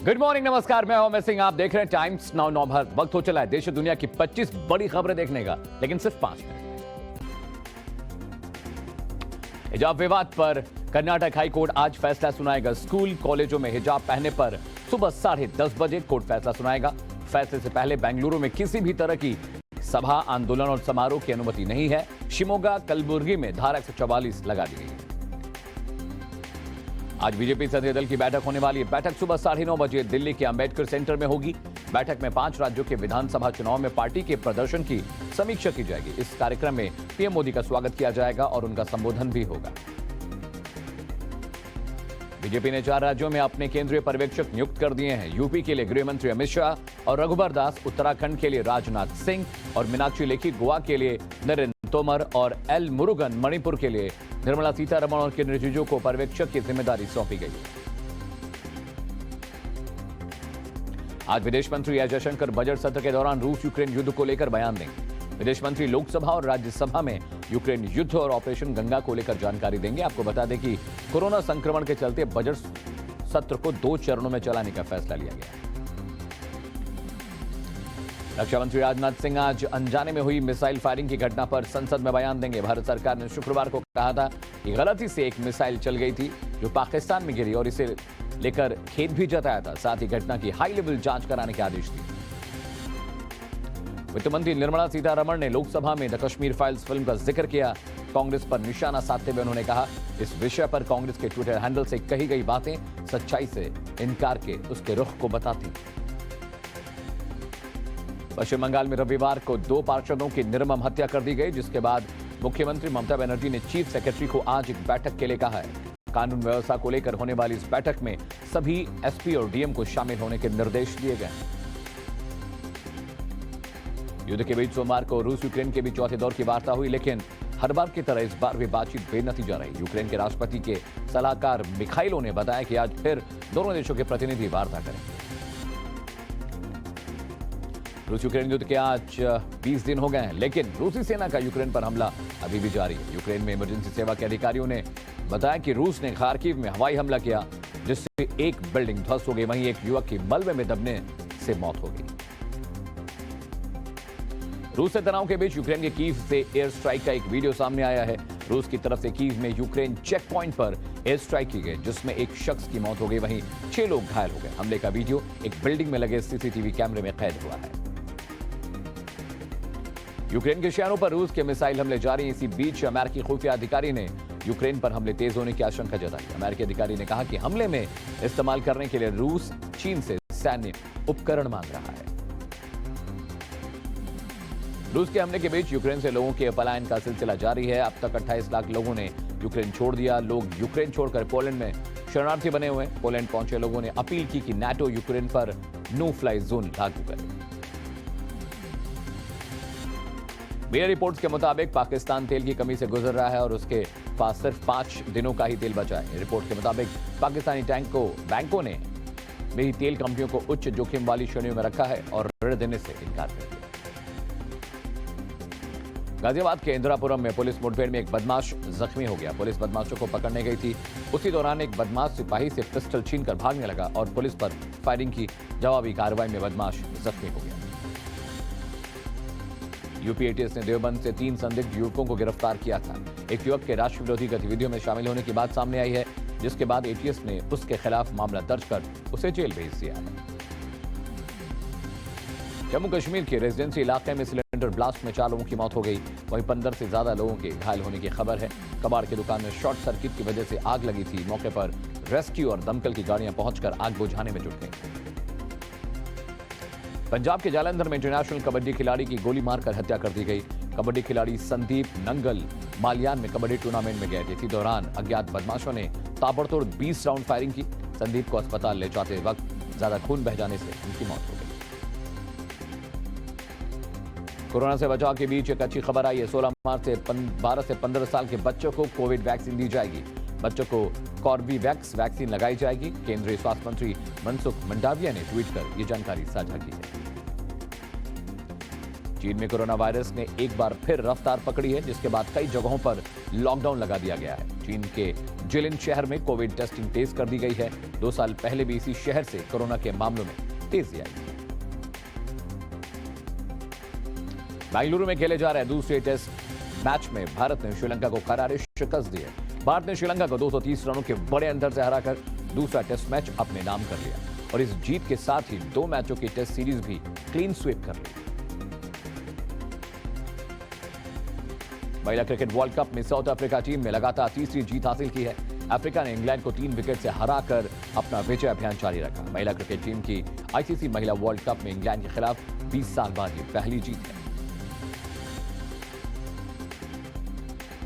Good morning, नमस्कार। मैं हूं सिंह, आप देख रहे हैं टाइम्स नाउ नौ भारत। वक्त हो चला है देश और दुनिया की 25 बड़ी खबरें देखने का, लेकिन सिर्फ 5 मिनट। हिजाब विवाद पर कर्नाटक हाई कोर्ट आज फैसला सुनाएगा। स्कूल कॉलेजों में हिजाब पहनने पर सुबह 10:30 बजे कोर्ट फैसला सुनाएगा। फैसले से पहले बेंगलुरु में किसी भी तरह की सभा, आंदोलन और समारोह की अनुमति नहीं है। शिमोगा, कलबुर्गी में धारा 144 लगा दी गई है। आज बीजेपी संसदीय दल की बैठक होने वाली है। बैठक सुबह 9:30 बजे दिल्ली के अंबेडकर सेंटर में होगी। बैठक में 5 राज्यों के विधानसभा चुनाव में पार्टी के प्रदर्शन की समीक्षा की जाएगी। इस कार्यक्रम में पीएम मोदी का स्वागत किया जाएगा और उनका संबोधन भी होगा। बीजेपी ने 4 राज्यों में अपने केंद्रीय पर्यवेक्षक नियुक्त कर दिए हैं। यूपी के लिए गृह मंत्री अमित शाह और रघुबर दास, उत्तराखंड के लिए राजनाथ सिंह और मीनाक्षी लेखी, गोवा के लिए नरेंद्र तोमर और एल मुरुगन, मणिपुर के लिए निर्मला सीतारमण और किरण रिजिजू को पर्यवेक्षक की जिम्मेदारी सौंपी गई। आज विदेश मंत्री एस जयशंकर बजट सत्र के दौरान रूस यूक्रेन युद्ध को लेकर बयान देंगे। विदेश मंत्री लोकसभा और राज्यसभा में यूक्रेन युद्ध और ऑपरेशन गंगा को लेकर जानकारी देंगे। आपको बता दें कि कोरोना संक्रमण के चलते बजट सत्र को 2 चरणों में चलाने का फैसला लिया गया। रक्षा मंत्री राजनाथ सिंह आज अनजाने में हुई मिसाइल फायरिंग की घटना पर संसद में बयान देंगे। भारत सरकार ने शुक्रवार को कहा था कि गलती से एक मिसाइल चल गई थी जो पाकिस्तान में गिरी और इसे लेकर खेद भी जताया था। साथ ही घटना की हाई लेवल जांच कराने के आदेश दिए। वित्त मंत्री निर्मला सीतारमण ने लोकसभा में द कश्मीर फाइल्स फिल्म का जिक्र किया। कांग्रेस पर निशाना साधते हुए उन्होंने कहा, इस विषय पर कांग्रेस के ट्विटर हैंडल से कही गई बातें सच्चाई से इनकार के उसके रुख को बताती। पश्चिम बंगाल में रविवार को 2 पार्षदों की निर्मम हत्या कर दी गई, जिसके बाद मुख्यमंत्री ममता बनर्जी ने चीफ सेक्रेटरी को आज एक बैठक के लिए कहा है। कानून व्यवस्था को लेकर होने वाली इस बैठक में सभी एसपी और डीएम को शामिल होने के निर्देश दिए गए। युद्ध के बीच सोमवार को रूस यूक्रेन के बीच चौथे दौर की वार्ता हुई, लेकिन हर बार की तरह इस बार भी बातचीत बेनतीजा रही। यूक्रेन के राष्ट्रपति के सलाहकार मिखाइलो ने बताया कि आज फिर दोनों देशों के प्रतिनिधि वार्ता करेंगे। रूस यूक्रेन युद्ध के आज 20 दिन हो गए हैं, लेकिन रूसी सेना का यूक्रेन पर हमला अभी भी जारी है। यूक्रेन में इमरजेंसी सेवा के अधिकारियों ने बताया कि रूस ने खार्किव में हवाई हमला किया, जिससे एक बिल्डिंग ध्वस्त हो गई। वहीं एक युवक की मलबे में दबने से मौत हो गई। रूस से तनाव के बीच यूक्रेन के कीव से एयर स्ट्राइक का एक वीडियो सामने आया है। रूस की तरफ से कीव में यूक्रेन चेक पॉइंट पर एयर स्ट्राइक की गई, जिसमें एक शख्स की मौत हो गई, वहीं 6 लोग घायल हो गए। हमले का वीडियो एक बिल्डिंग में लगे सीसीटीवी कैमरे में कैद हुआ है। यूक्रेन के शहरों पर रूस के मिसाइल हमले जारी। इसी बीच अमेरिकी खुफिया अधिकारी ने यूक्रेन पर हमले तेज होने की आशंका जताई। अमेरिकी अधिकारी ने कहा कि हमले में इस्तेमाल करने के लिए रूस चीन से सैन्य उपकरण मांग रहा है। रूस के हमले के बीच यूक्रेन से लोगों के पलायन का सिलसिला जारी है। अब तक 28 लाख लोगों ने यूक्रेन छोड़ दिया। लोग यूक्रेन छोड़कर पोलैंड में शरणार्थी बने हुए हैं। पोलैंड पहुंचे लोगों ने अपील की कि नाटो यूक्रेन पर नो फ्लाई जोन लागू करे। मीडिया रिपोर्ट्स के मुताबिक पाकिस्तान तेल की कमी से गुजर रहा है और उसके पास सिर्फ 5 दिनों का ही तेल बचा है। रिपोर्ट के मुताबिक पाकिस्तानी बैंकों ने भी तेल कंपनियों को उच्च जोखिम वाली श्रेणियों में रखा है और ऋण देने से इनकार कर दिया। गाजियाबाद के इंदिरापुरम में पुलिस मुठभेड़ में एक बदमाश जख्मी हो गया। पुलिस बदमाशों को पकड़ने गई थी। उसी दौरान एक बदमाश सिपाही से पिस्टल छीनकर भागने लगा और पुलिस पर फायरिंग की। जवाबी कार्रवाई में बदमाश जख्मी हो गया। यूपी एटीएस ने देवबंद से 3 संदिग्ध युवकों को गिरफ्तार किया था। एक युवक के राष्ट्र विरोधी गतिविधियों में शामिल होने की बात सामने आई है, जिसके बाद एटीएस ने उसके खिलाफ मामला दर्ज कर उसे जेल भेज दिया है। जम्मू कश्मीर के रेजिडेंसी इलाके में सिलेंडर ब्लास्ट में 4 लोगों की मौत हो गई। वहीं 15 से ज्यादा लोगों के घायल होने की खबर है। कबाड़ की दुकान में शॉर्ट सर्किट की वजह से आग लगी थी। मौके पर रेस्क्यू और दमकल की गाड़ियां पहुंचकर आग बुझाने में जुट गई। पंजाब के जालंधर में इंटरनेशनल कबड्डी खिलाड़ी की गोली मारकर हत्या कर दी गई। कबड्डी खिलाड़ी संदीप नंगल मालियान में कबड्डी टूर्नामेंट में गए थे। इसी दौरान अज्ञात बदमाशों ने ताबड़तोड़ 20 राउंड फायरिंग की। संदीप को अस्पताल ले जाते वक्त ज्यादा खून बह जाने से उनकी मौत हो गई। कोरोना से बचाव के बीच एक अच्छी खबर आई है। 16 मार्च से 12 से 15 साल के बच्चों को कोविड वैक्सीन दी जाएगी। बच्चों को कॉर्बीवैक्स वैक्सीन लगाई जाएगी। केंद्रीय स्वास्थ्य मंत्री मनसुख मंडाविया ने ट्वीट कर यह जानकारी साझा की है। चीन में कोरोना वायरस ने एक बार फिर रफ्तार पकड़ी है, जिसके बाद कई जगहों पर लॉकडाउन लगा दिया गया है। चीन के जिलिन शहर में कोविड टेस्टिंग तेज कर दी गई है। 2 साल पहले भी इसी शहर से कोरोना के मामलों में तेजी आई है। बेंगलुरु में खेले जा रहे दूसरे टेस्ट मैच में भारत ने श्रीलंका को करारी शिकस्त दी है। भारत ने श्रीलंका को 230 रनों के बड़े अंतर से हराकर दूसरा टेस्ट मैच अपने नाम कर लिया और इस जीत के साथ ही 2 मैचों की टेस्ट सीरीज भी क्लीन स्वीप कर ली। महिला क्रिकेट वर्ल्ड कप में साउथ अफ्रीका टीम ने लगातार तीसरी जीत हासिल की है। अफ्रीका ने इंग्लैंड को 3 विकेट से हराकर अपना विजय अभियान जारी रखा। महिला क्रिकेट टीम की आईसीसी महिला वर्ल्ड कप में इंग्लैंड के खिलाफ 20 साल बाद ये पहली जीत है।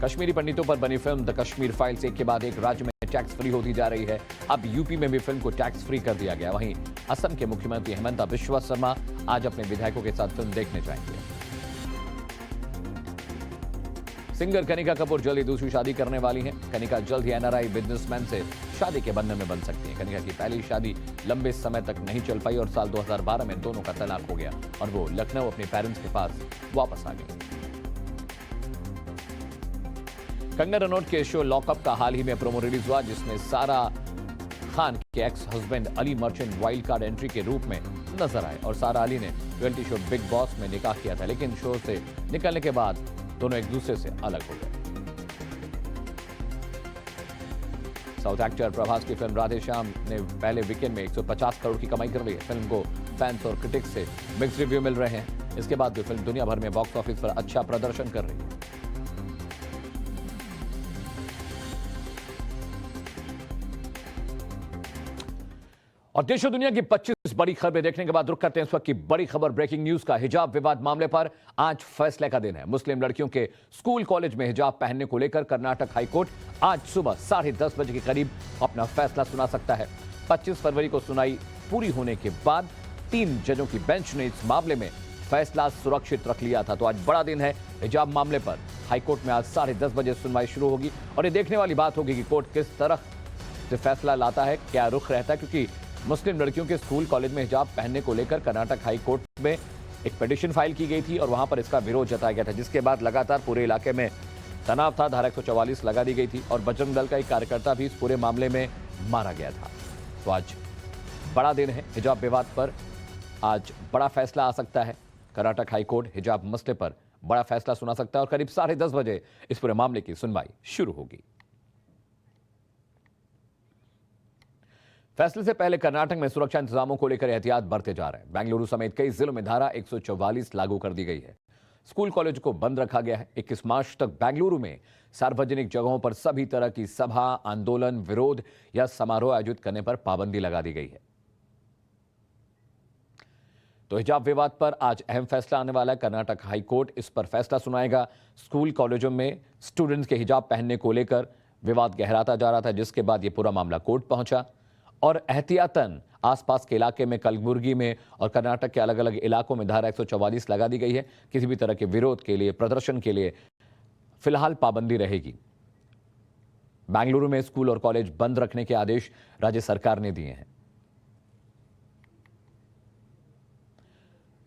कश्मीरी पंडितों पर बनी फिल्म द कश्मीर फाइल्स एक के बाद एक राज्य में टैक्स फ्री होती जा रही है। अब यूपी में भी फिल्म को टैक्स फ्री कर दिया गया। वहीं असम के मुख्यमंत्री हेमंत बिश्वा शर्मा आज अपने विधायकों के साथ फिल्म देखने जाएंगे। सिंगर कनिका कपूर जल्द ही दूसरी शादी करने वाली हैं। कनिका जल्द ही एनआरआई बिजनेसमैन से शादी के बंधन में बन सकती है। कनिका की पहली शादी लंबे समय तक नहीं चल पाई और साल 2012 में दोनों का तलाक हो गया और वो लखनऊ अपने पेरेंट्स के पास वापस आ गई। कंगना रनौत के शो लॉकअप का हाल ही में प्रोमो रिलीज हुआ, जिसमें सारा खान के ex husband Ali merchant wild card entry के रूप में नजर आए और सारा अली ने रियलिटी शो बिग बॉस में निकाह किया था, लेकिन शो से निकलने के बाद दोनों एक दूसरे से अलग हो गए। साउथ एक्टर प्रभास की फिल्म राधे श्याम ने पहले वीकेंड में 150 करोड़ की कमाई कर ली है। फिल्म को फैंस और क्रिटिक्स से मिक्स रिव्यू मिल रहे हैं। इसके बाद भी फिल्म दुनिया भर में बॉक्स ऑफिस पर अच्छा प्रदर्शन कर रही है। और देश और दुनिया की 25 बड़ी खबरें देखने के बाद रुक करते हैं इस वक्त की बड़ी खबर ब्रेकिंग न्यूज का। हिजाब विवाद मामले पर आज फैसले का दिन है। मुस्लिम लड़कियों के स्कूल कॉलेज में हिजाब पहनने को लेकर कर्नाटक हाईकोर्ट आज सुबह 10:30 बजे के करीब अपना फैसला सुना सकता है। 25 फरवरी को सुनाई पूरी होने के बाद 3 जजों की बेंच ने इस मामले में फैसला सुरक्षित रख लिया था। तो आज बड़ा दिन है। हिजाब मामले पर हाईकोर्ट में आज 10:30 बजे सुनवाई शुरू होगी और ये देखने वाली बात होगी कि कोर्ट किस तरह से फैसला लाता है, क्या रुख रहता है, क्योंकि मुस्लिम लड़कियों के स्कूल कॉलेज में हिजाब पहनने को लेकर कर्नाटक हाई कोर्ट में एक पिटीशन फाइल की गई थी और वहां पर इसका विरोध जताया गया था, जिसके बाद लगातार पूरे इलाके में तनाव था। धारा 144 लगा दी गई थी और बजरंग दल का एक कार्यकर्ता भी इस पूरे मामले में मारा गया था। तो आज बड़ा दिन है। हिजाब विवाद पर आज बड़ा फैसला आ सकता है। कर्नाटक हाई कोर्ट हिजाब मसले पर बड़ा फैसला सुना सकता है और करीब 10:30 बजे इस पूरे मामले की सुनवाई शुरू होगी। फैसले से पहले कर्नाटक में सुरक्षा इंतजामों को लेकर एहतियात बरते जा रहे हैं। बेंगलुरु समेत कई जिलों में धारा 144 लागू कर दी गई है। स्कूल कॉलेज को बंद रखा गया है। 21 मार्च तक बेंगलुरु में सार्वजनिक जगहों पर सभी तरह की सभा, आंदोलन, विरोध या समारोह आयोजित करने पर पाबंदी लगा दी गई है। तो हिजाब विवाद पर आज अहम फैसला आने वाला है। कर्नाटक हाई कोर्ट इस पर फैसला सुनाएगा। स्कूल कॉलेजों में स्टूडेंट्स के हिजाब पहनने को लेकर विवाद गहराता जा रहा था, जिसके बाद यह पूरा मामला कोर्ट पहुंचा और एहतियातन आसपास के इलाके में कलबुर्गी में और कर्नाटक के अलग अलग इलाकों में धारा 144 लगा दी गई है। किसी भी तरह के विरोध के लिए, प्रदर्शन के लिए फिलहाल पाबंदी रहेगी। बेंगलुरु में स्कूल और कॉलेज बंद रखने के आदेश राज्य सरकार ने दिए हैं।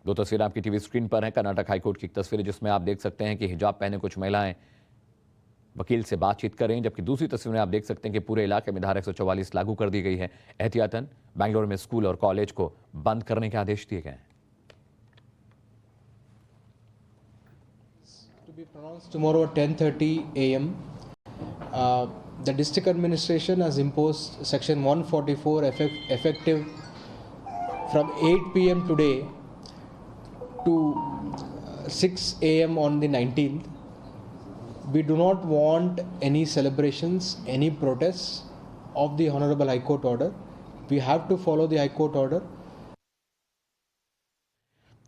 दो तस्वीरें आपकी टीवी स्क्रीन पर हैं। कर्नाटक हाईकोर्ट की एक तस्वीर जिसमें आप देख सकते हैं कि हिजाब पहने कुछ महिलाएं वकील से बातचीत कर रही हैं, जबकि दूसरी तस्वीर में आप देख सकते हैं कि पूरे इलाके में धारा 144 लागू कर दी गई है। एहतियातन बेंगलुरु में स्कूल और कॉलेज को बंद करने के आदेश दिए गए हैं। To be pronounced tomorrow at 10:30 a.m. The district administration has imposed section 144 effective from 8 p.m. today to 6 a.m. on the 19th. We do not want any celebrations, any protests of the Honorable High Court order. We have to follow the High Court order.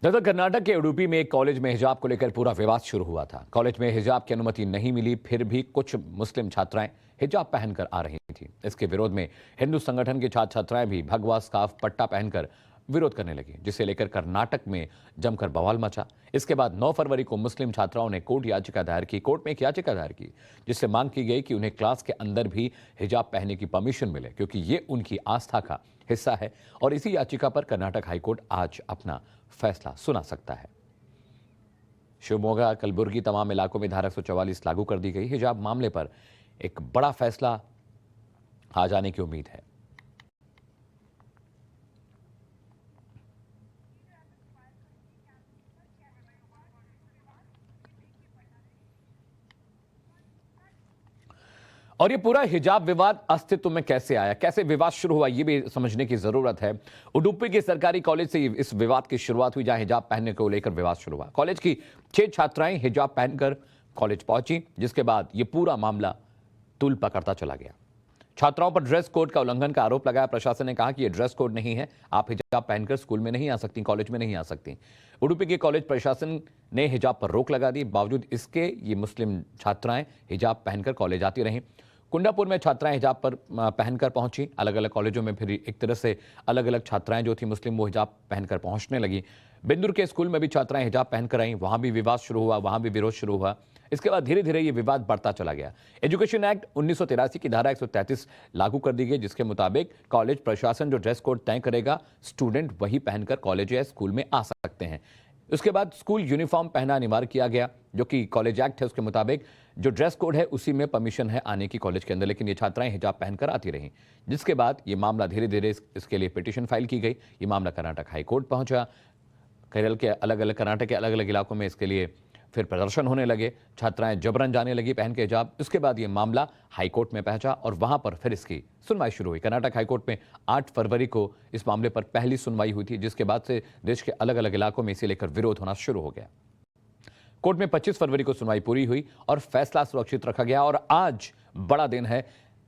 दरअसल कर्नाटक के उडुपी में एक college में हिजाब को लेकर पूरा विवाद शुरू हुआ था। कॉलेज में हिजाब की अनुमति नहीं मिली, फिर भी कुछ मुस्लिम छात्राएं हिजाब पहनकर आ रही थी। इसके विरोध में हिंदू संगठन के छात्र छात्राएं भी भगवा, स्कार्फ, पट्टा पहनकर विरोध करने लगी, जिसे लेकर कर्नाटक में जमकर बवाल मचा। इसके बाद 9 फरवरी को मुस्लिम छात्राओं ने कोर्ट में एक याचिका दायर की, जिससे मांग की गई कि उन्हें क्लास के अंदर भी हिजाब पहनने की परमिशन मिले, क्योंकि ये उनकी आस्था का हिस्सा है। और इसी याचिका पर कर्नाटक हाईकोर्ट आज अपना फैसला सुना सकता है। शिवमोगा, कलबुर्गी तमाम इलाकों में धारा 144 लागू कर दी गई। हिजाब मामले पर एक बड़ा फैसला आ जाने की उम्मीद है। और ये पूरा हिजाब विवाद अस्तित्व में कैसे आया, कैसे विवाद शुरू हुआ, ये भी समझने की जरूरत है। उडुपी के सरकारी कॉलेज से इस विवाद की शुरुआत हुई, जहां हिजाब पहनने को लेकर विवाद शुरू हुआ। कॉलेज की 6 छात्राएं हिजाब पहनकर कॉलेज पहुंची, जिसके बाद ये पूरा मामला तूल पकड़ता चला गया। छात्राओं पर ड्रेस कोड का उल्लंघन का आरोप लगाया। प्रशासन ने कहा कि यह ड्रेस कोड नहीं है, आप हिजाब पहनकर स्कूल में नहीं आ सकती, कॉलेज में नहीं आ सकती। उडुपी के कॉलेज प्रशासन ने हिजाब पर रोक लगा दी। बावजूद इसके ये मुस्लिम छात्राएं हिजाब पहनकर कॉलेज आती रहीं। कुंडापुर में छात्राएं हिजाब पर पहनकर पहुंची। अलग अलग कॉलेजों में फिर एक तरह से अलग अलग छात्राएं जो थी मुस्लिम, वो हिजाब पहनकर पहुंचने लगी। बिंदुर के स्कूल में भी छात्राएं हिजाब पहनकर आई, वहां भी विवाद शुरू हुआ, वहां भी विरोध शुरू हुआ। इसके बाद धीरे धीरे ये विवाद बढ़ता चला गया। एजुकेशन एक्ट 1983 की धारा 133 लागू कर दी गई, जिसके मुताबिक कॉलेज प्रशासन जो ड्रेस कोड तय करेगा, स्टूडेंट वही पहनकर कॉलेज या स्कूल में आ सकते हैं। उसके बाद स्कूल यूनिफॉर्म पहना अनिवार्य किया गया, जो कि कॉलेज एक्ट है उसके मुताबिक जो ड्रेस कोड है उसी में परमिशन है आने की कॉलेज के अंदर। लेकिन ये छात्राएं हिजाब पहनकर आती रहीं, जिसके बाद ये मामला धीरे धीरे इसके लिए पिटीशन फाइल की गई। ये मामला कर्नाटक हाई कोर्ट पहुंचा। केरल के कर्नाटक के अलग अलग इलाकों में इसके लिए फिर प्रदर्शन होने लगे, छात्राएं जबरन जाने लगी पहन के हिजाब। उसके बाद ये मामला हाईकोर्ट में पहुंचा और वहां पर फिर इसकी सुनवाई शुरू हुई। कर्नाटक हाईकोर्ट में 8 फरवरी को इस मामले पर पहली सुनवाई हुई थी, जिसके बाद से देश के अलग अलग इलाकों में इसे लेकर विरोध होना शुरू हो गया। कोर्ट में 25 फरवरी को सुनवाई पूरी हुई और फैसला सुरक्षित रखा गया। और आज बड़ा दिन है,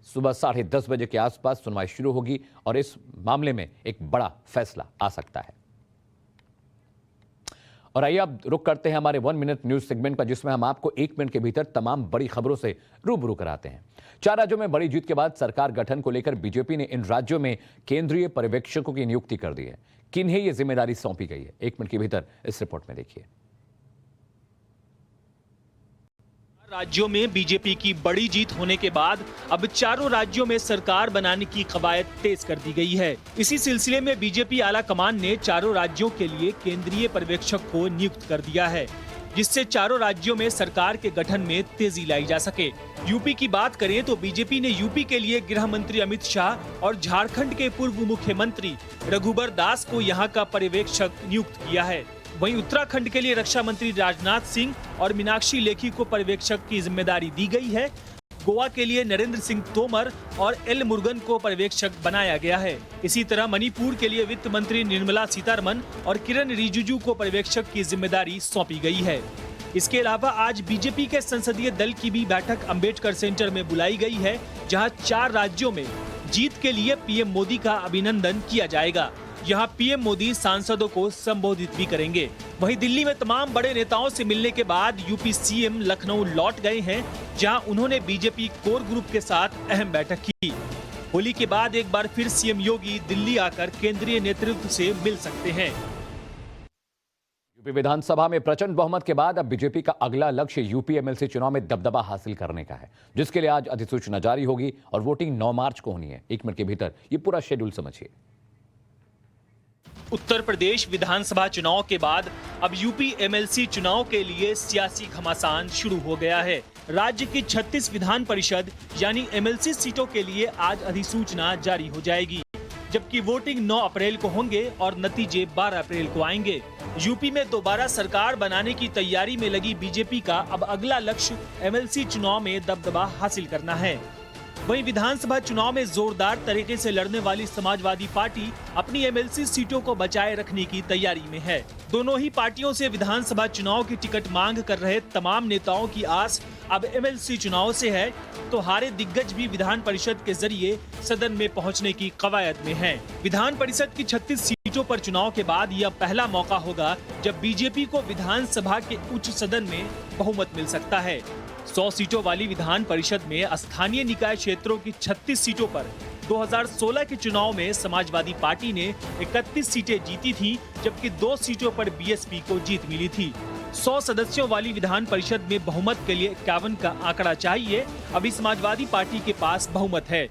सुबह 10:30 बजे के आसपास सुनवाई शुरू होगी और इस मामले में एक बड़ा फैसला आ सकता है। और आइए अब रुक करते हैं हमारे 1 मिनट न्यूज सेगमेंट पर, जिसमें हम आपको 1 मिनट के भीतर तमाम बड़ी खबरों से रूबरू कराते हैं। 4 राज्यों में बड़ी जीत के बाद सरकार गठन को लेकर बीजेपी ने इन राज्यों में केंद्रीय पर्यवेक्षकों की नियुक्ति कर दी है। किन्हें यह जिम्मेदारी सौंपी गई है, 1 मिनट के भीतर इस रिपोर्ट में देखिए। राज्यों में बीजेपी की बड़ी जीत होने के बाद अब चारों राज्यों में सरकार बनाने की कवायद तेज कर दी गई है। इसी सिलसिले में बीजेपी आला कमान ने चारों राज्यों के लिए केंद्रीय पर्यवेक्षक को नियुक्त कर दिया है, जिससे चारों राज्यों में सरकार के गठन में तेजी लाई जा सके। यूपी की बात करें तो बीजेपी ने यूपी के लिए गृह मंत्री अमित शाह और झारखंड के पूर्व मुख्यमंत्री रघुबर दास को यहाँ का पर्यवेक्षक नियुक्त किया है। वहीं उत्तराखंड के लिए रक्षा मंत्री राजनाथ सिंह और मीनाक्षी लेखी को पर्यवेक्षक की जिम्मेदारी दी गई है। गोवा के लिए नरेंद्र सिंह तोमर और एल मुरुगन को पर्यवेक्षक बनाया गया है। इसी तरह मणिपुर के लिए वित्त मंत्री निर्मला सीतारमन और किरण रिजिजू को पर्यवेक्षक की जिम्मेदारी सौंपी गई है। इसके अलावा आज बीजेपी के संसदीय दल की भी बैठक अंबेडकर सेंटर में बुलाई गई है, जहां 4 राज्यों में जीत के लिए पीएम मोदी का अभिनंदन किया जाएगा। यहाँ पीएम मोदी सांसदों को संबोधित भी करेंगे। वहीं दिल्ली में तमाम बड़े नेताओं से मिलने के बाद यूपी सीएम लखनऊ लौट गए हैं, जहां उन्होंने बीजेपी कोर ग्रुप के साथ अहम बैठक की। होली के बाद एक बार फिर सीएम योगी दिल्ली आकर केंद्रीय नेतृत्व से मिल सकते हैं। यूपी विधानसभा में प्रचंड बहुमत के बाद अब बीजेपी का अगला लक्ष्य यूपी एमएलसी चुनाव में दबदबा हासिल करने का है, जिसके लिए आज अधिसूचना जारी होगी और वोटिंग 9 मार्च को होनी है। 1 मिनट के भीतर ये पूरा शेड्यूल समझिए। उत्तर प्रदेश विधानसभा चुनाव के बाद अब यूपी एमएलसी चुनाव के लिए सियासी घमासान शुरू हो गया है। राज्य की 36 विधान परिषद यानी एमएलसी सीटों के लिए आज अधिसूचना जारी हो जाएगी, जबकि वोटिंग 9 अप्रैल को होंगे और नतीजे 12 अप्रैल को आएंगे। यूपी में दोबारा सरकार बनाने की तैयारी में लगी बीजेपी का अब अगला लक्ष्य एमएलसी चुनाव में दबदबा हासिल करना है। वहीं विधानसभा चुनाव में जोरदार तरीके से लड़ने वाली समाजवादी पार्टी अपनी एमएलसी सीटों को बचाए रखने की तैयारी में है। दोनों ही पार्टियों से विधानसभा चुनाव की टिकट मांग कर रहे तमाम नेताओं की आस अब एमएलसी चुनाव से है, तो हारे दिग्गज भी विधान परिषद के जरिए सदन में पहुंचने की कवायद में हैं। विधान परिषद की 36 सीटों पर चुनाव के बाद यह पहला मौका होगा जब बीजेपी को विधानसभा के उच्च सदन में बहुमत मिल सकता है। 100 सीटों वाली विधान परिषद में स्थानीय निकाय क्षेत्रों की 36 सीटों पर 2016 के चुनाव में समाजवादी पार्टी ने 31 सीटें जीती थी, जबकि 2 सीटों पर बीएसपी को जीत मिली थी। 100 सदस्यों वाली विधान परिषद में बहुमत के लिए 51 का आंकड़ा चाहिए। अभी समाजवादी पार्टी के पास बहुमत है।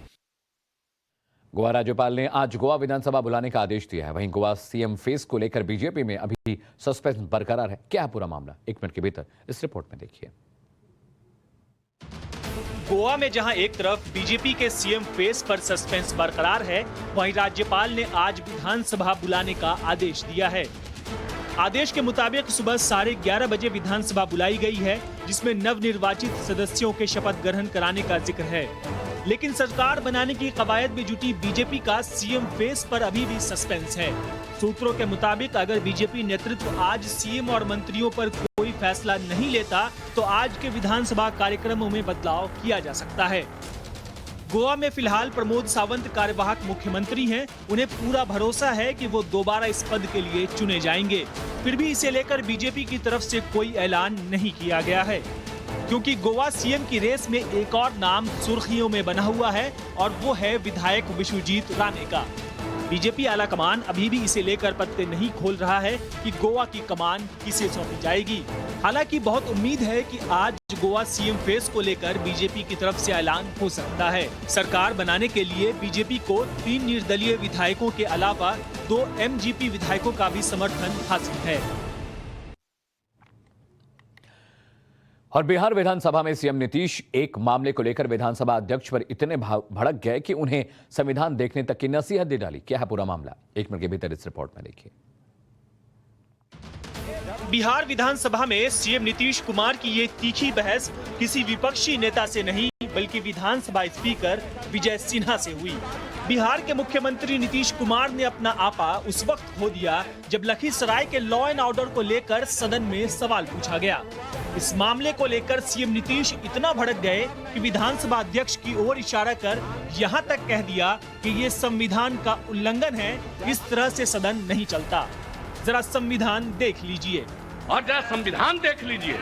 गोवा राज्यपाल ने आज गोवा विधानसभा बुलाने का आदेश दिया है। वहीं गोवा सीएम फेस को लेकर बीजेपी में अभी सस्पेंस बरकरार है। क्या है पूरा मामला, 1 मिनट के भीतर इस रिपोर्ट में देखिए। गोवा में जहां एक तरफ बीजेपी के सीएम फेस पर सस्पेंस बरकरार है, वहीं राज्यपाल ने आज विधानसभा बुलाने का आदेश दिया है। आदेश के मुताबिक सुबह 11:30 बजे विधानसभा बुलाई गई है, जिसमें नवनिर्वाचित सदस्यों के शपथ ग्रहण कराने का जिक्र है। लेकिन सरकार बनाने की कवायद में जुटी बीजेपी का सीएम फेस पर अभी भी सस्पेंस है। सूत्रों के मुताबिक अगर बीजेपी नेतृत्व आज सीएम और मंत्रियों पर कोई फैसला नहीं लेता, तो आज के विधानसभा कार्यक्रमों में बदलाव किया जा सकता है। गोवा में फिलहाल प्रमोद सावंत कार्यवाहक मुख्यमंत्री हैं। उन्हें पूरा भरोसा है कि वो दोबारा इस पद के लिए चुने जाएंगे। फिर भी इसे लेकर बीजेपी की तरफ से कोई ऐलान नहीं किया गया है, क्योंकि गोवा सीएम की रेस में एक और नाम सुर्खियों में बना हुआ है और वो है विधायक विश्वजीत राणे का। बीजेपी आला कमान अभी भी इसे लेकर पत्ते नहीं खोल रहा है कि गोवा की कमान किसे सौंपी जाएगी। हालांकि बहुत उम्मीद है कि आज गोवा सीएम फेस को लेकर बीजेपी की तरफ से ऐलान हो सकता है। सरकार बनाने के लिए बीजेपी को 3 निर्दलीय विधायकों के अलावा 2 एमजीपी विधायकों का भी समर्थन हासिल है। और बिहार विधानसभा में सीएम नीतीश एक मामले को लेकर विधानसभा अध्यक्ष पर इतने भड़क गए कि उन्हें संविधान देखने तक की नसीहत दे डाली। क्या है पूरा मामला, 1 मिनट के भीतर इस रिपोर्ट में देखिए। बिहार विधानसभा में सीएम नीतीश कुमार की ये तीखी बहस किसी विपक्षी नेता से नहीं, बल्कि विधानसभा स्पीकर विजय सिन्हा से हुई। बिहार के मुख्यमंत्री नीतीश कुमार ने अपना आपा उस वक्त खो दिया जब लखीसराय के लॉ एंड ऑर्डर को लेकर सदन में सवाल पूछा गया। इस मामले को लेकर सीएम नीतीश इतना भड़क गए कि विधानसभा अध्यक्ष की ओर इशारा कर यहां तक कह दिया कि ये संविधान का उल्लंघन है, इस तरह से सदन नहीं चलता। जरा संविधान देख लीजिए। और जरा संविधान देख लीजिए,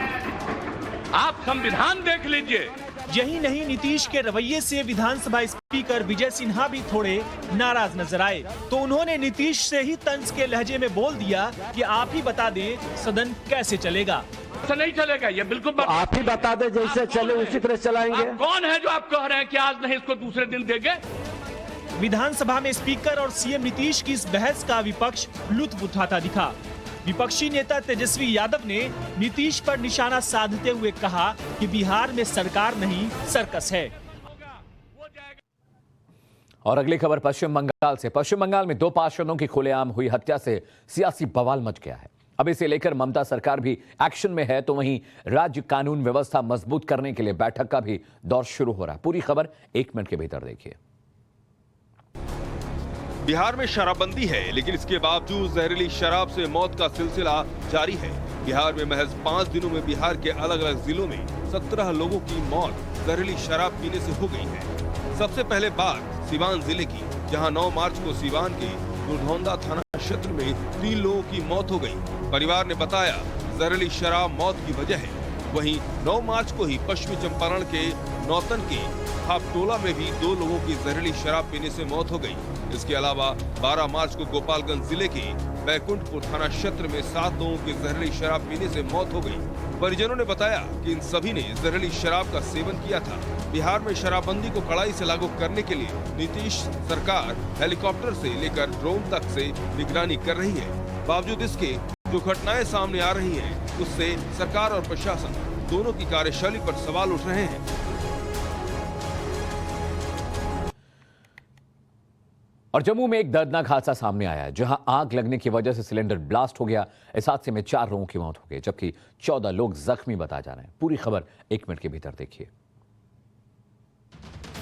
आप संविधान देख लीजिए। यही नहीं, नीतीश के रवैये से विधानसभा स्पीकर विजय सिन्हा भी थोड़े नाराज नजर आए। तो उन्होंने नीतीश से ही तंज के लहजे में बोल दिया कि आप ही बता दें सदन कैसे चलेगा। ऐसा नहीं चलेगा, ये बिल्कुल आप ही बता दें, जैसे चले उसी तरह चलाएंगे। आप कौन है जो आप कह रहे हैं कि आज नहीं इसको दूसरे दिन देंगे? विधानसभा में स्पीकर और सीएम नीतीश की इस बहस का विपक्ष लुत्फ उठाता दिखा। विपक्षी नेता तेजस्वी यादव ने नीतीश पर निशाना साधते हुए कहा कि बिहार में सरकार नहीं सर्कस है। और अगली खबर पश्चिम बंगाल से। पश्चिम बंगाल में 2 पार्षदों की खुलेआम हुई हत्या से सियासी बवाल मच गया है। अब इसे लेकर ममता सरकार भी एक्शन में है, तो वहीं राज्य कानून व्यवस्था मजबूत करने के लिए बैठक का भी दौर शुरू हो रहा है। पूरी खबर 1 मिनट के भीतर देखिए। बिहार में शराबबंदी है, लेकिन इसके बावजूद जहरीली शराब से मौत का सिलसिला जारी है। बिहार में महज 5 दिनों में बिहार के अलग अलग जिलों में 17 लोगों की मौत जहरीली शराब पीने से हो गई है। सबसे पहले बात सीवान जिले की, जहां 9 मार्च को सीवान के दुधौंदा थाना क्षेत्र में 3 लोगों की मौत हो गई। परिवार ने बताया जहरीली शराब मौत की वजह है। वहीं 9 मार्च को ही पश्चिमी चंपारण के नौतन के खापटोला में भी 2 लोगों की जहरीली शराब पीने से मौत हो गई। इसके अलावा 12 मार्च को गोपालगंज जिले के बैकुंठपुर थाना क्षेत्र में 7 लोगों की जहरीली शराब पीने से मौत हो गई। परिजनों ने बताया कि इन सभी ने जहरीली शराब का सेवन किया था। बिहार में शराबबंदी को कड़ाई से लागू करने के लिए नीतीश सरकार हेलीकॉप्टर से लेकर ड्रोन तक से निगरानी कर रही है। बावजूद इसके जो घटनाएं सामने आ रही हैं, उससे सरकार और प्रशासन दोनों की कार्यशैली पर सवाल उठ रहे हैं। और जम्मू में एक दर्दनाक हादसा सामने आया है, जहां आग लगने की वजह से सिलेंडर ब्लास्ट हो गया। इस हादसे में 4 लोगों की मौत हो गई, जबकि 14 लोग जख्मी बताए जा रहे हैं। पूरी खबर 1 मिनट के भीतर देखिए।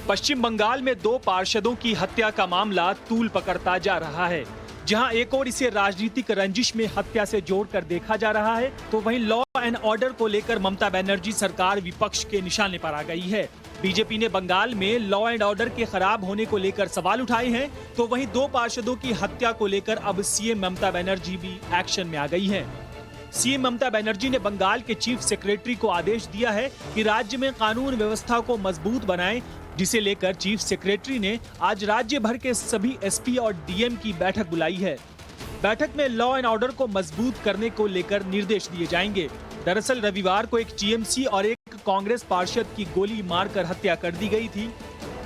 पश्चिम बंगाल में 2 पार्षदों की हत्या का मामला तूल पकड़ता जा रहा है। जहां एक और इसे राजनीतिक रंजिश में हत्या से जोड़कर देखा जा रहा है, तो वहीं लॉ एंड ऑर्डर को लेकर ममता बनर्जी सरकार विपक्ष के निशाने पर आ गई है। बीजेपी ने बंगाल में लॉ एंड ऑर्डर के खराब होने को लेकर सवाल उठाए हैं, तो वहीं 2 पार्षदों की हत्या को लेकर अब सीएम ममता बनर्जी भी एक्शन में आ गई हैं। सीएम ममता बनर्जी ने बंगाल के चीफ सेक्रेटरी को आदेश दिया है कि राज्य में कानून व्यवस्था को मजबूत बनाएं, जिसे लेकर चीफ सेक्रेटरी ने आज राज्य भर के सभी एसपी और डीएम की बैठक बुलाई है। बैठक में लॉ एंड ऑर्डर को मजबूत करने को लेकर निर्देश दिए जाएंगे। दरअसल रविवार को एक टीएमसी और एक कांग्रेस पार्षद की गोली मारकर हत्या कर दी गई थी।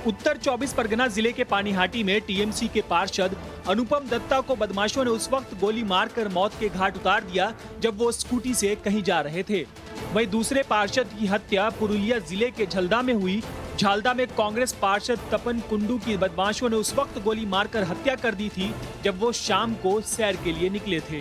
उत्तर 24 परगना जिले के पानीहाटी में टीएमसी के पार्षद अनुपम दत्ता को बदमाशों ने उस वक्त गोली मारकर मौत के घाट उतार दिया जब वो स्कूटी से कहीं जा रहे थे। वहीं दूसरे पार्षद की हत्या पुरुलिया जिले के झलदा में हुई। झालदा में कांग्रेस पार्षद तपन कुंडू की बदमाशों ने उस वक्त गोली मारकर हत्या कर दी थी जब वो शाम को सैर के लिए निकले थे।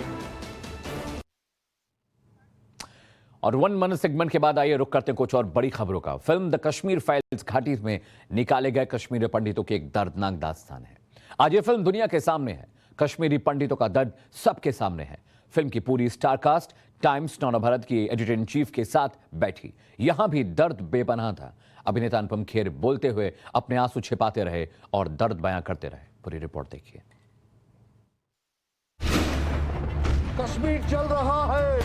और 1 मिनट सेगमेंट के बाद आइए रुक करते हैं कुछ और बड़ी खबरों का। फिल्म द कश्मीर फाइल्स घाटी में निकाले गए कश्मीरी पंडितों की एक दर्दनाक दास्तान है। आज ये फिल्म दुनिया के सामने है। कश्मीरी पंडितों का दर्द सबके सामने है। फिल्म की पूरी स्टारकास्ट टाइम्स नौ भारत की एडिटर इन चीफ के साथ बैठी। यहां भी दर्द बेपनाह था। अभिनेता अनुपम खेर बोलते हुए अपने आंसू छिपाते रहे और दर्द बयां करते रहे। पूरी रिपोर्ट देखिए। कश्मीर चल रहा है,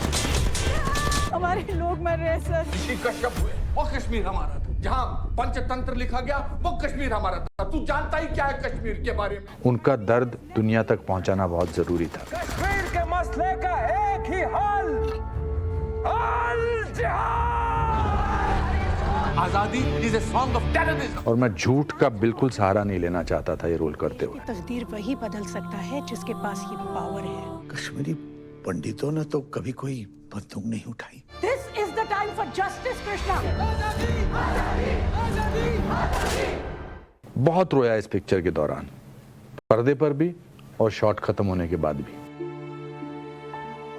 हमारे लोग मर रहे हैं सर। कश्यप हुए वो कश्मीर हमारा था, जहाँ पंचतंत्र लिखा गया वो कश्मीर हमारा था। तू जानता ही क्या है कश्मीर के बारे में। उनका दर्द दुनिया तक पहुंचाना बहुत जरूरी था। कश्मीर के मसले का एक ही हल, आजादी is a song of terrorism. और मैं झूठ का बिल्कुल सहारा नहीं लेना चाहता था ये रोल करते हुए। तकदीर वही बदल सकता है जिसके पास ये पावर है। कश्मीरी पंडितों ने तो कभी कोई बंदूक नहीं उठाई। This is the time for justice, Krishna. बहुत रोया इस पिक्चर के दौरान, पर्दे पर भी और शॉट खत्म होने के बाद भी।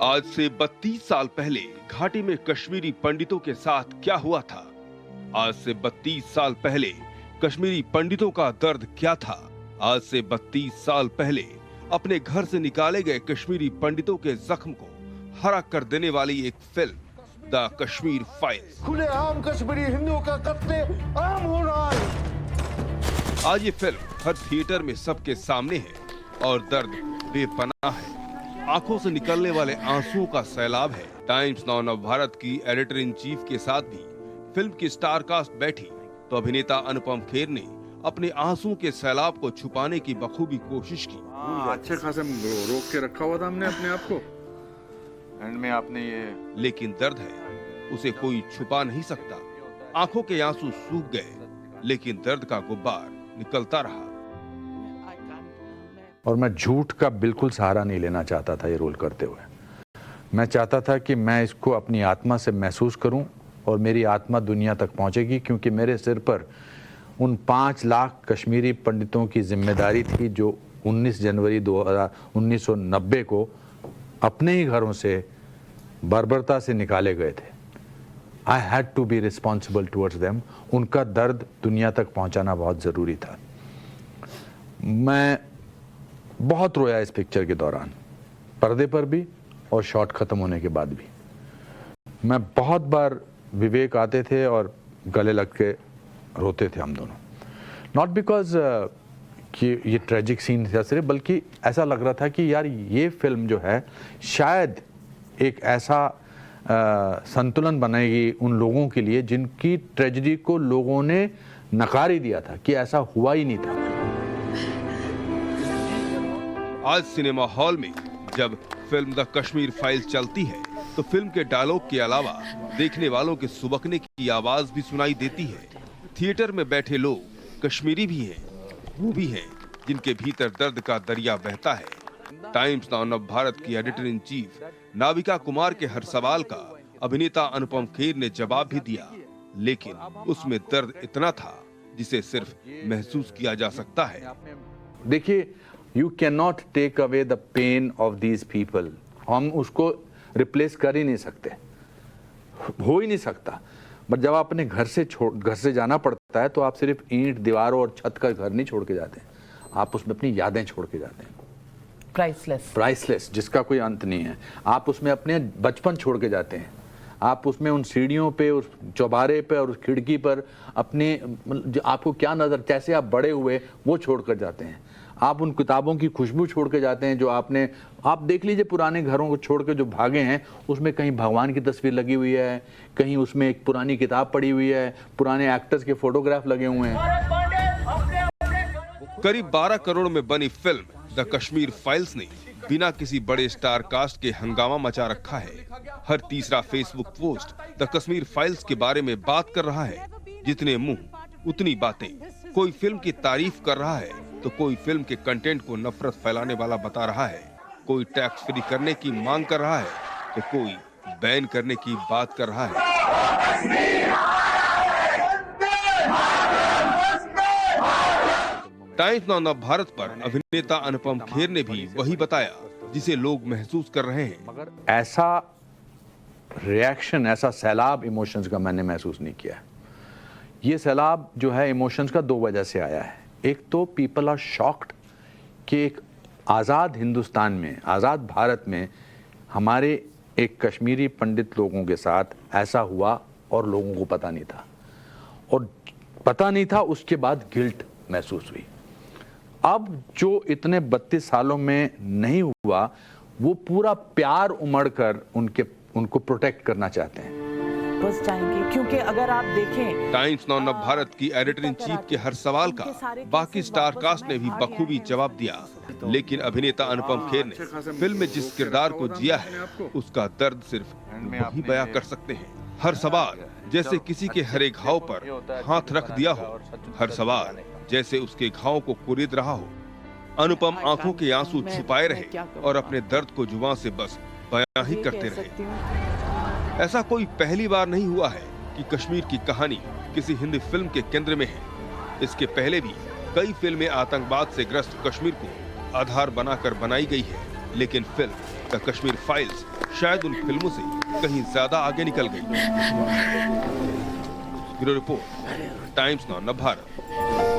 आज से 32 साल पहले घाटी में कश्मीरी पंडितों के साथ क्या हुआ था? आज से 32 साल पहले कश्मीरी पंडितों का दर्द क्या था? आज से 32 साल पहले अपने घर से निकाले गए कश्मीरी पंडितों के जख्म को हरा कर देने वाली एक फिल्म द कश्मीर फाइल्स। खुलेआम कश्मीरी हिंदुओं का कत्ले आम हो रहा है। आज ये फिल्म हर थिएटर में सबके सामने है और दर्द बेपनाह है। आंखों से निकलने वाले आंसुओं का सैलाब है। टाइम्स नौ नवभारत की एडिटर इन चीफ के साथ भी फिल्म की स्टार कास्ट बैठी तो अभिनेता अनुपम खेर ने अपने आंसुओं के सैलाब को छुपाने की बखूबी कोशिश की। अच्छे खासे रोक के रखा हुआ था हमने अपने आप को। एंड में आपने ये, लेकिन दर्द है, उसे कोई छुपा नहीं सकता। आंखों के आंसू सूख गए, लेकिन दर्द का गुब्बार निकलता रहा। और मैं झूठ का बिल्कुल सहारा नहीं लेना चाहता था ये रोल करते हुए। मैं चाहता था कि मैं इसको अपनी आत्मा से महसूस करूं और मेरी आत्मा दुनिया तक पहुंचेगी, क्योंकि मेरे सिर पर उन 5 लाख कश्मीरी पंडितों की जिम्मेदारी थी जो 19 जनवरी 1990 को अपने ही घरों से बर्बरता से निकाले गए थे। I had to be responsible towards them. उनका दर्द दुनिया तक पहुंचाना बहुत ज़रूरी था। मैं बहुत रोया इस पिक्चर के दौरान, पर्दे पर भी और शॉट खत्म होने के बाद भी। मैं बहुत बार विवेक आते थे और गले लग के रोते थे हम दोनों। नॉट बिकॉज कि ये ट्रेजिक सीन था सिर्फ, बल्कि ऐसा लग रहा था कि यार ये फिल्म जो है शायद एक ऐसा संतुलन बनाएगी उन लोगों के लिए जिनकी ट्रेजेडी को लोगों ने नकार ही दिया था कि ऐसा हुआ ही नहीं था। आज सिनेमा हॉल में जब फिल्म द कश्मीर फाइल्स चलती है तो फिल्म के डायलॉग के अलावा देखने वालों के सुबकने की आवाज भी सुनाई देती है। थिएटर में बैठे लोग कश्मीरी भी हैं, वो भी हैं जिनके भीतर दर्द का दरिया बहता है। टाइम्स नौ नवभारत की editor in chief Navika Kumar के हर सवाल का अभिनेता अनुपम खेर ने जवाब भी दिया, लेकिन उसमें दर्द इतना था जिसे सिर्फ महसूस किया जा सकता है। देखिए, you can not take away the pain of these people. हम उसको रिप्लेस कर ही नहीं सकते, हो ही नहीं सकता। बट जब आप अपने घर से जाना पड़ता है तो आप सिर्फ ईंट, दीवारों और छत का घर नहीं छोड़ के जाते हैं, आप उसमें अपनी यादें छोड़ के जाते हैं। प्राइसलेस, जिसका कोई अंत नहीं है। आप उसमें अपने बचपन छोड़ के जाते हैं। आप उसमें उन सीढ़ियों पे, उस चौबारे पे और उस खिड़की पर अपने आपको क्या नजर, जैसे आप बड़े हुए वो छोड़ कर जाते हैं। आप उन किताबों की खुशबू छोड़ के जाते हैं जो आप देख लीजिए पुराने घरों को छोड़ के जो भागे हैं, उसमें कहीं भगवान की तस्वीर लगी हुई है, कहीं उसमें एक पुरानी किताब पड़ी हुई है, पुराने एक्टर्स के फोटोग्राफ लगे हुए हैं। करीब 12 करोड़ में बनी फिल्म द कश्मीर फाइल्स ने बिना किसी बड़े स्टार कास्ट के हंगामा मचा रखा है। हर तीसरा Facebook post the Kashmir files के बारे में बात कर रहा है। जितने मुंह उतनी बातें। कोई फिल्म की तारीफ कर रहा है तो कोई फिल्म के कंटेंट को नफरत फैलाने वाला बता रहा है। कोई टैक्स फ्री करने की मांग कर रहा है तो कोई बैन करने की बात कर रहा है। टाइम्स नाउ नव भारत पर अभिनेता अनुपम खेर ने भी वही बताया जिसे लोग महसूस कर रहे हैं। मगर ऐसा रिएक्शन, ऐसा सैलाब इमोशंस का मैंने महसूस नहीं किया। ये सैलाब जो है इमोशंस का 2 वजह से आया है। एक तो पीपल आर शॉक्ड कि एक आज़ाद हिंदुस्तान में, आज़ाद भारत में हमारे एक कश्मीरी पंडित लोगों के साथ ऐसा हुआ और लोगों को पता नहीं था, और पता नहीं था उसके बाद गिल्ट महसूस हुई। अब जो इतने 32 सालों में नहीं हुआ, वो पूरा प्यार उमड़ कर उनको प्रोटेक्ट करना चाहते हैं। बस जाएंगे, क्योंकि अगर आप देखें टाइम्स नाउ नव भारत की एडिटर इन चीफ के हर सवाल का बाकी स्टार कास्ट ने भी बखूबी जवाब दिया, लेकिन अभिनेता अनुपम खेर ने फिल्म में जिस किरदार को जिया है उसका दर्द सिर्फ वही बयां कर सकते हैं। हर सवाल जैसे किसी के हरे घाव पर हाथ रख दिया हो, हर सवाल जैसे उसके घाव को कुरेद रहा हो। अनुपम आंखों के आंसू छुपाए रहे और अपने दर्द को जुबान से बस बयां ही करते रहे। ऐसा कोई पहली बार नहीं हुआ है कि कश्मीर की कहानी किसी हिंदी फिल्म के केंद्र में है। इसके पहले भी कई फिल्में आतंकवाद से ग्रस्त कश्मीर को आधार बनाकर बनाई गई है, लेकिन फिल्म द कश्मीर फाइल्स शायद उन फिल्मों से कहीं ज्यादा आगे निकल गई। ब्यूरो रिपोर्ट, टाइम्स नाउ नव भारत।